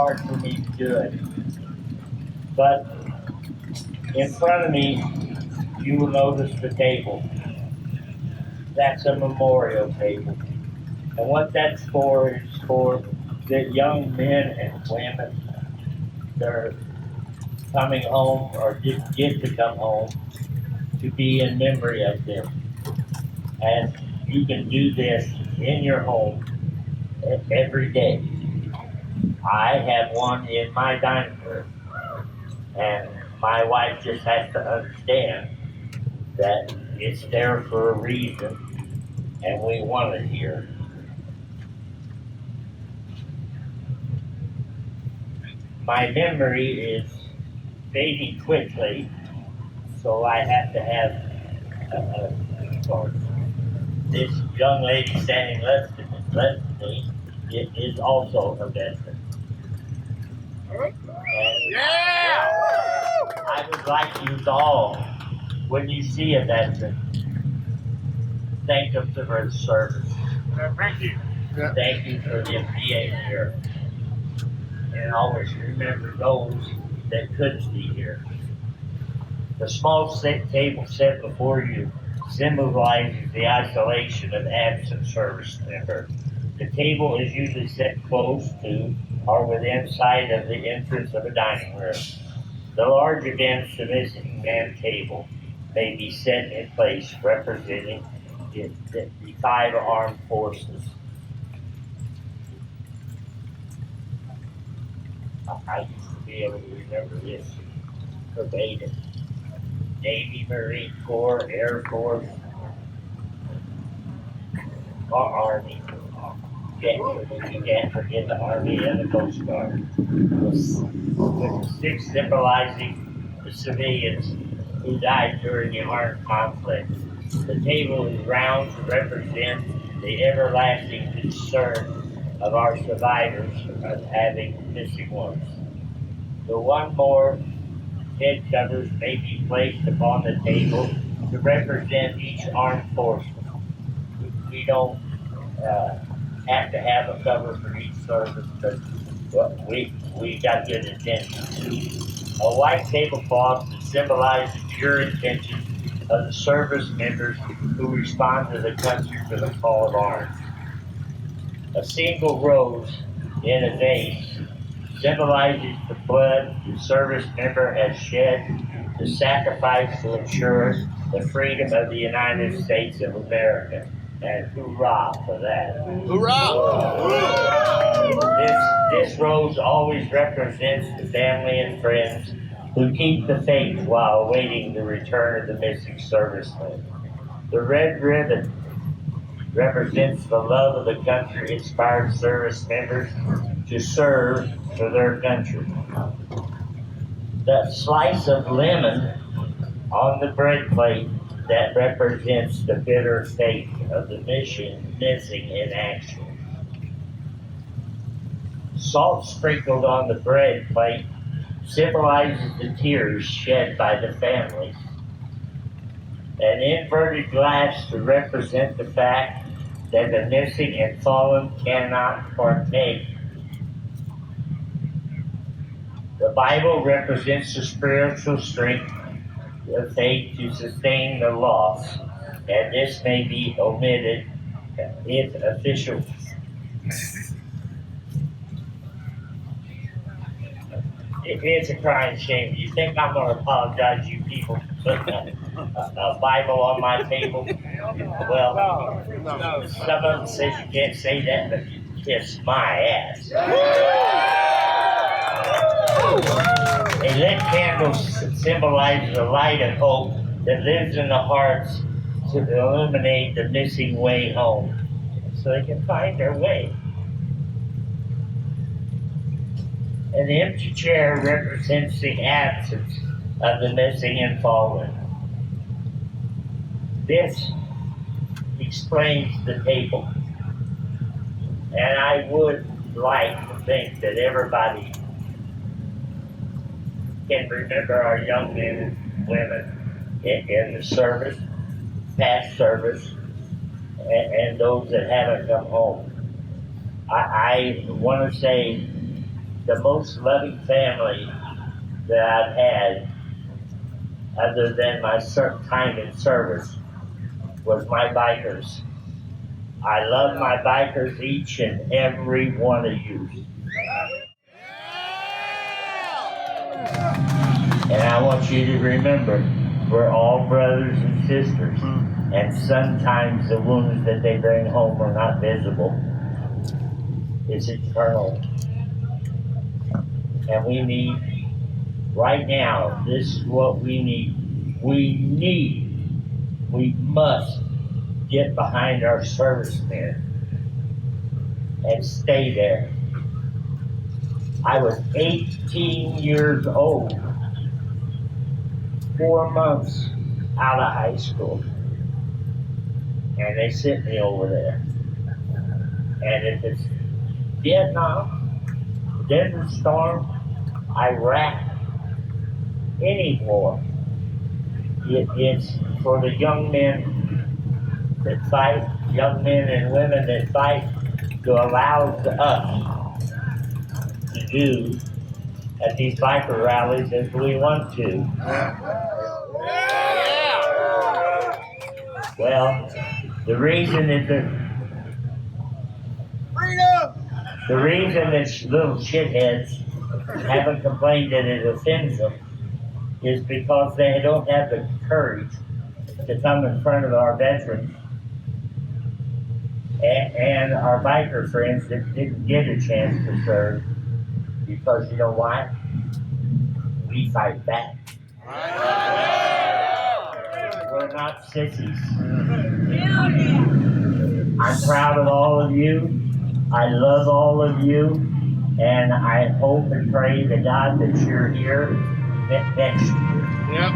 hard for me to do it. But in front of me, you will notice the table. That's a memorial table. And what that's for is for the young men and women that are coming home or just get to come home to be in memory of them. And you can do this in your home every day. I have one in my dining room, and my wife just has to understand that it's there for a reason, and we want it here. My memory is fading quickly, so I have to have of course, this young lady standing left to me is also a veteran. And Yeah! I would like you all, when you see a veteran, thank them for their service. Thank you. Thank you for them being here. And always remember those that couldn't be here. The small table set before you symbolizes the isolation of absent service member. The table is usually set close to or within sight of the entrance of a dining room. The large events, the missing man table, may be set in place representing the five armed forces. I used to be able to remember this verbatim. Navy, Marine Corps, Air Force, or Army. You can't forget the Army and the Coast Guard. With the six symbolizing the civilians who died during the armed conflict. The table is round to represent the everlasting concern of our survivors of having missing ones. The one more head covers may be placed upon the table to represent each armed force. We don't have to have a cover for each service, but we got good intentions. A white tablecloth to symbolize the pure intentions of the service members who respond to the country for the call of arms. A single rose in a vase symbolizes the blood the service member has shed to sacrifice to ensure the freedom of the United States of America. And hoorah for that. Hoorah! This rose always represents the family and friends who keep the faith while awaiting the return of the missing servicemen. The red ribbon represents the love of the country inspired service members to serve for their country. The slice of lemon on the bread plate that represents the bitter fate of the mission missing in action. Salt sprinkled on the bread plate symbolizes the tears shed by the families. An inverted glass to represent the fact that the missing and fallen cannot partake. The Bible represents the spiritual strength of faith to sustain the loss, and this may be omitted if officials. It's a crying shame. You think I'm going to apologize to you people for putting a Bible on my table? Well, some of them says you can't say that, but you kiss my ass. A lit candle symbolizes a light of hope that lives in the hearts to illuminate the missing way home, so they can find their way. An empty chair represents the absence of the missing and fallen. This explains the table. And I would like to think that everybody can remember our young men and women in the service, past service, and those that haven't come home. I want to say the most loving family that I've had, other than my time in service, was my bikers. I love my bikers, each and every one of you. And I want you to remember, we're all brothers and sisters, and sometimes the wounds that they bring home are not visible. It's eternal. And we need, right now, this is what we need. We must get behind our servicemen and stay there. I was 18 years old, 4 months out of high school, and they sent me over there. And if it's Vietnam, Desert Storm, Iraq, any war, it's for the young men that fight, young men and women that fight, to allow us to do at these biker rallies as we want to. Well, the reason that little shitheads haven't complained that it offends them is because they don't have the courage to come in front of our veterans and our biker friends that didn't get a chance to serve, because you know why? We fight back. We're not sissies. I'm proud of all of you. I love all of you, and I hope and pray to God that you're here next year. Yep.